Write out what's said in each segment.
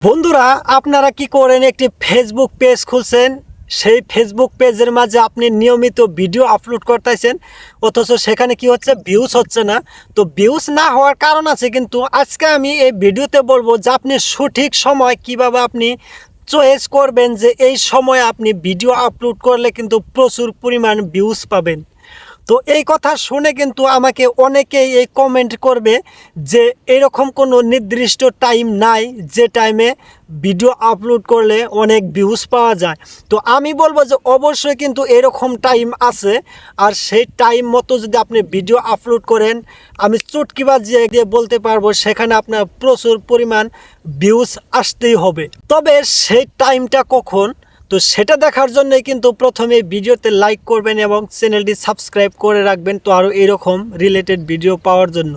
বন্ধুরা, আপনারা কি করেন? একটি ফেসবুক পেজ খুলছেন, সেই ফেসবুক পেজের মাঝে আপনি নিয়মিত ভিডিও আপলোড করতেছেন, অথচ সেখানে কি হচ্ছে? ভিউজ হচ্ছে না। তো ভিউজ না হওয়ার কারণ আছে, কিন্তু আজকে আমি এই ভিডিওতে বলবো যে আপনি সঠিক সময় কিভাবে আপনি চয়েস করবেন যে এই সময় আপনি ভিডিও আপলোড করলে কিন্তু প্রচুর পরিমাণ ভিউজ পাবেন। তো এই কথা শুনে কিন্তু আমাকে অনেকেই এই কমেন্ট করবে যে এরকম কোনো নির্দিষ্ট টাইম নাই যে টাইমে ভিডিও আপলোড করলে অনেক ভিউজ পাওয়া যায়। তো আমি বলবো যে অবশ্যই কিন্তু এরকম টাইম আছে, আর সেই টাইম মতো যদি আপনি ভিডিও আপলোড করেন, আমি চুটকিবাজি দিয়ে বলতে পারবো সেখানে আপনার প্রচুর পরিমাণ ভিউজ আসতেই হবে। তবে সেই টাইমটা কখন, তো সেটা দেখার জন্যই কিন্তু প্রথমে ভিডিওতে লাইক করবেন এবং চ্যানেলটি সাবস্ক্রাইব করে রাখবেন, তো আরও এরকম রিলেটেড ভিডিও পাওয়ার জন্য।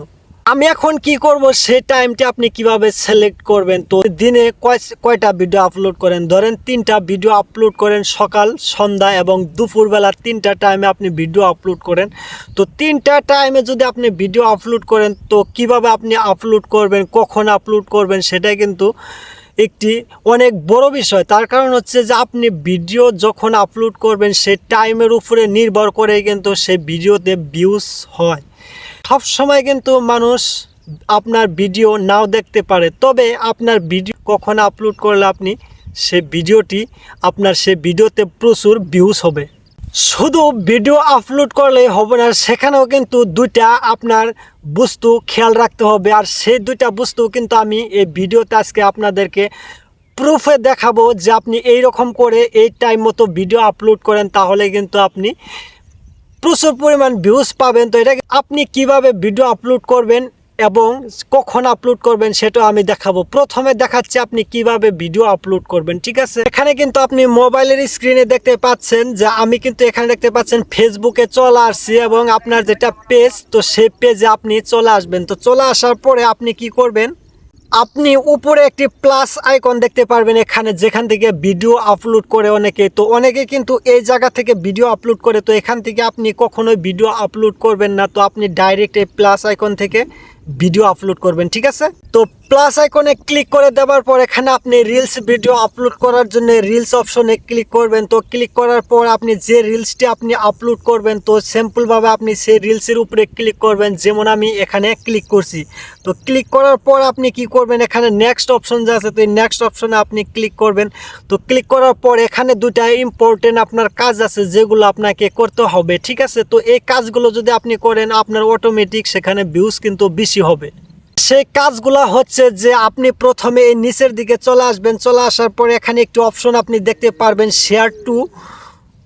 আমি এখন কি করব, সেই টাইমটা আপনি কিভাবে সিলেক্ট করবেন। তো দিনে কয়টা ভিডিও আপলোড করেন? ধরেন 3টা ভিডিও আপলোড করেন, সকাল, সন্ধ্যা এবং দুপুরবেলা 3টা টাইমে আপনি ভিডিও আপলোড করেন। তো 3টা টাইমে যদি আপনি ভিডিও আপলোড করেন, তো কিভাবে আপনি আপলোড করবেন, কখন আপলোড করবেন, সেটাই কিন্তু একটি অনেক বড় বিষয়। তার কারণ হচ্ছে যে আপনি ভিডিও যখন আপলোড করবেন সেই টাইমের উপরে নির্ভর করে কিন্তু সেই ভিডিওতে ভিউজ হয়। সব সময় কিন্তু মানুষ আপনার ভিডিও নাও দেখতে পারে, তবে আপনার ভিডিও কখন আপলোড করলে আপনি সেই ভিডিওতে প্রচুর ভিউজ হবে। শুধু ভিডিও আপলোড করলেই হবে না, সেখানেও কিন্তু দুইটা আপনার বস্তু খেয়াল রাখতে হবে, আর সেই দুইটা বস্তু কিন্তু আমি এই ভিডিওতে আজকে আপনাদেরকে প্রুফে দেখাবো যে আপনি এই রকম করে এই টাইম মতো ভিডিও আপলোড করেন, তাহলে কিন্তু আপনি প্রচুর পরিমাণ ভিউজ পাবেন। তো এটা আপনি কিভাবে ভিডিও আপলোড করবেন এবং কখন আপলোড করবেন সেটা আমি দেখাবো। প্রথমে দেখাচ্ছি আপনি কিভাবে ভিডিও আপলোড করবেন, ঠিক আছে? এখানে কিন্তু আপনি মোবাইলের স্ক্রিনে দেখতে পাচ্ছেন যে আমি কিন্তু এখানে দেখতে পাচ্ছেন ফেসবুকে চলে আসছি, এবং আপনার যেটা পেজ, তো সেই পেজে আপনি চলে আসবেন। তো চলে আসার পরে আপনি কি করবেন, আপনি উপরে একটি প্লাস আইকন দেখতে পারবেন এখানে, যেখান থেকে ভিডিও আপলোড করে অনেকে। তো অনেকে কিন্তু এই জায়গা থেকে ভিডিও আপলোড করে, তো এখান থেকে আপনি কখনোই ভিডিও আপলোড করবেন না। তো আপনি ডাইরেক্ট এই প্লাস আইকন থেকে ভিডিও আপলোড করবেন, ঠিক আছে? তো প্লাস আইকনে ক্লিক করে দেওয়ার পর এখানে আপনি রিলস ভিডিও আপলোড করার জন্য রিলস অপশনে ক্লিক করবেন। তো ক্লিক করার পর আপনি যে রিলসটি আপনি আপলোড করবেন, তো সিম্পলভাবে আপনি সেই রিলসের উপরে ক্লিক করবেন, যেমন আমি এখানে ক্লিক করছি। তো ক্লিক করার পর আপনি কি করবেন, এখানে নেক্সট অপশন যা আছে, তো এই নেক্সট অপশনে আপনি ক্লিক করবেন। তো ক্লিক করার পর এখানে দুইটা ইম্পর্টেন্ট আপনার কাজ আছে যেগুলো আপনাকে করতে হবে, ঠিক আছে? তো এই কাজগুলো যদি আপনি করেন, আপনার অটোমেটিক সেখানে ভিউজ কিন্তু বেশি হবে। সেই কাজগুলো হচ্ছে যে আপনি প্রথমে এই নিচের দিকে চলে আসবেন। চলে আসার পরে এখানে একটি অপশন আপনি দেখতে পারবেন, শেয়ার টু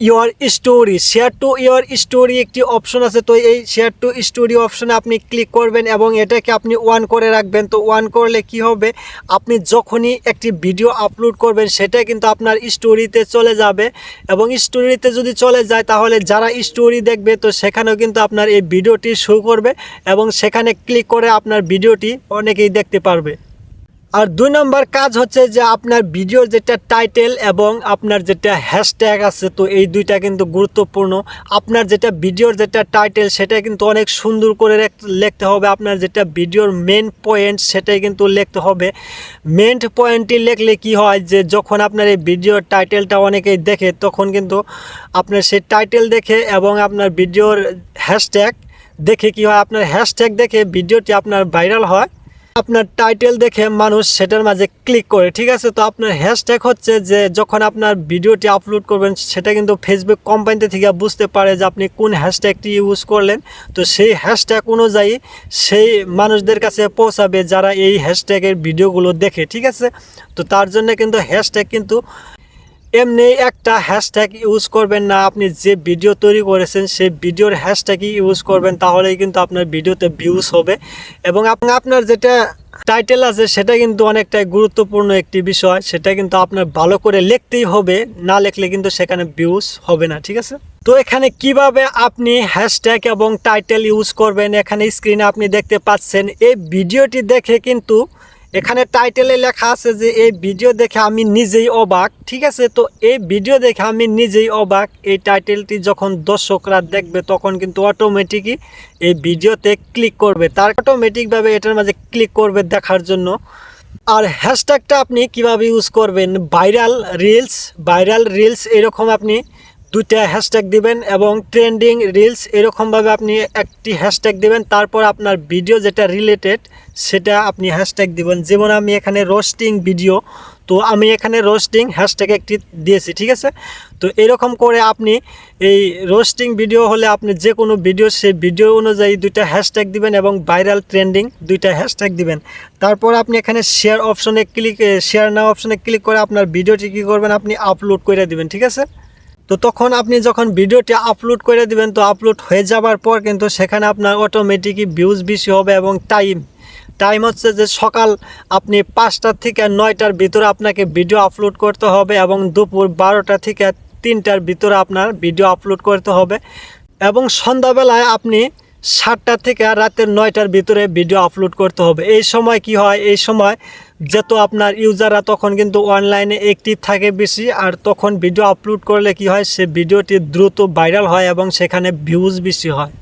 ইয়োর স্টোরি একটি অপশন আছে। তো এই শেয়ার টু স্টোরি অপশনে আপনি ক্লিক করবেন এবং এটাকে আপনি অন করে রাখবেন। তো অন করলে কি হবে, আপনি যখনই একটি ভিডিও আপলোড করবেন সেটা কিন্তু আপনার স্টোরিতে চলে যাবে, এবং স্টোরিতে যদি চলে যায় তাহলে যারা স্টোরি দেখবে, তো সেখানেও কিন্তু আপনার এই ভিডিওটি শো করবে, এবং সেখানে ক্লিক করে আপনার ভিডিওটি অনেকেই দেখতে পারবে। আর 2 নম্বর কাজ হচ্ছে যে আপনার ভিডিওর যেটা টাইটেল এবং আপনার যেটা হ্যাশট্যাগ আছে, তো এই দুইটা কিন্তু গুরুত্বপূর্ণ। আপনার যেটা ভিডিওর যেটা টাইটেল সেটা কিন্তু অনেক সুন্দর করে লিখতে হবে। আপনার যেটা ভিডিওর মেন পয়েন্ট সেটাই কিন্তু লিখতে হবে। মেন পয়েন্টটি লিখলে কি হয়, যে যখন আপনার এই ভিডিওর টাইটেলটা অনেকেই দেখে, তখন কিন্তু আপনার সেই টাইটেল দেখে এবং আপনার ভিডিওর হ্যাশট্যাগ দেখে কি হয়, আপনার হ্যাশট্যাগ দেখে ভিডিওটি আপনার ভাইরাল হয়, আপনার টাইটেল দেখে মানুষ সেটার মাঝে ক্লিক করে, ঠিক আছে? তো আপনার হ্যাশট্যাগ হচ্ছে যে যখন আপনার ভিডিওটি আপলোড করবেন, সেটা কিন্তু ফেসবুক কোম্পানি থেকে বুঝতে পারে যে আপনি কোন হ্যাশট্যাগটি ইউজ করলেন। তো সেই হ্যাশট্যাগ অনুযায়ী সেই মানুষদের কাছে পৌঁছাবে যারা এই হ্যাশট্যাগের ভিডিওগুলো দেখে, ঠিক আছে? তো তার জন্য কিন্তু হ্যাশট্যাগ কিন্তু এমনি একটা হ্যাশট্যাগ ইউজ করবেন না, আপনি যে ভিডিও তৈরি করেছেন সেই ভিডিওর হ্যাশট্যাগই ইউজ করবেন, তাহলেই কিন্তু আপনার ভিডিওতে ভিউজ হবে। এবং আপনার যেটা টাইটেল আছে সেটা কিন্তু অনেকটাই গুরুত্বপূর্ণ একটি বিষয়, সেটা কিন্তু আপনার ভালো করে লিখতেই হবে, না লিখলে কিন্তু সেখানে ভিউজ হবে না, ঠিক আছে? তো এখানে কিভাবে আপনি হ্যাশট্যাগ এবং টাইটেল ইউজ করবেন, এখানে স্ক্রিনে আপনি দেখতে পাচ্ছেন। এই ভিডিওটি দেখে কিন্তু এখানে টাইটেলে লেখা আছে যে এই ভিডিও দেখে আমি নিজেই অবাক, ঠিক আছে? তো এই ভিডিও দেখে আমি নিজেই অবাক, এই টাইটেলটি যখন দর্শকরা দেখবে তখন কিন্তু অটোমেটিকই এই ভিডিওতে ক্লিক করবে, তার অটোমেটিকভাবে এটার মাঝে ক্লিক করবে দেখার জন্য। আর হ্যাশট্যাগটা আপনি কিভাবে ইউজ করবেন, ভাইরাল রিলস এরকম আপনি দুইটা হ্যাশট্যাগ দিবেন এবং ট্রেন্ডিং রিলস এরকমভাবে আপনি একটি হ্যাশট্যাগ দিবেন। তারপর আপনার ভিডিও যেটা রিলেটেড সেটা আপনি হ্যাশট্যাগ দিবেন। যেমন আমি এখানে রোস্টিং ভিডিও, তো আমি এখানে রোস্টিং হ্যাশট্যাগ একটি দিয়েছি, ঠিক আছে। তো এরকম করে আপনি এই রোস্টিং ভিডিও হলে আপনি যে কোনো ভিডিও সেই ভিডিও অনুযায়ী দুইটা হ্যাশট্যাগ দিবেন এবং ভাইরাল ট্রেন্ডিং দুইটা হ্যাশট্যাগ দিবেন। তারপর আপনি এখানে শেয়ার নাও অপশনে ক্লিক করে আপনার ভিডিওটি কী করবেন, আপনি আপলোড করে দিবেন, ঠিক আছে। তো তখন আপনি যখন ভিডিওটি আপলোড করে দিবেন, তো আপলোড হয়ে যাবার পর কিন্তু সেখানে আপনার অটোমেটিকই ভিউজ বেশি হবে এবং টাইম হচ্ছে যে সকাল আপনি 5টা থেকে 9টার ভিতরে আপনাকে ভিডিও আপলোড করতে হবে এবং দুপুর 12টা থেকে 3টার ভিতরে আপনার ভিডিও আপলোড করতে হবে এবং সন্ধ্যাবেলায় আপনি 7টা থেকে রাতের 9টার ভিতরে ভিডিও আপলোড করতে হবে। এই সময় কি হয়, এই সময় যেহেতু আপনার ইউজাররা তখন কিন্তু অনলাইনে অ্যাক্টিভ থাকে বেশি, আর তখন ভিডিও আপলোড করলে কি হয়, সে ভিডিওটি দ্রুত ভাইরাল হয় এবং সেখানে ভিউজ বেশি হয়।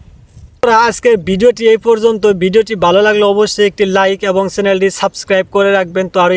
আজকের ভিডিওটি এই পর্যন্ত। ভিডিওটি ভালো লাগলে অবশ্যই একটি লাইক এবং চ্যানেলটি সাবস্ক্রাইব করে রাখবেন। তো আর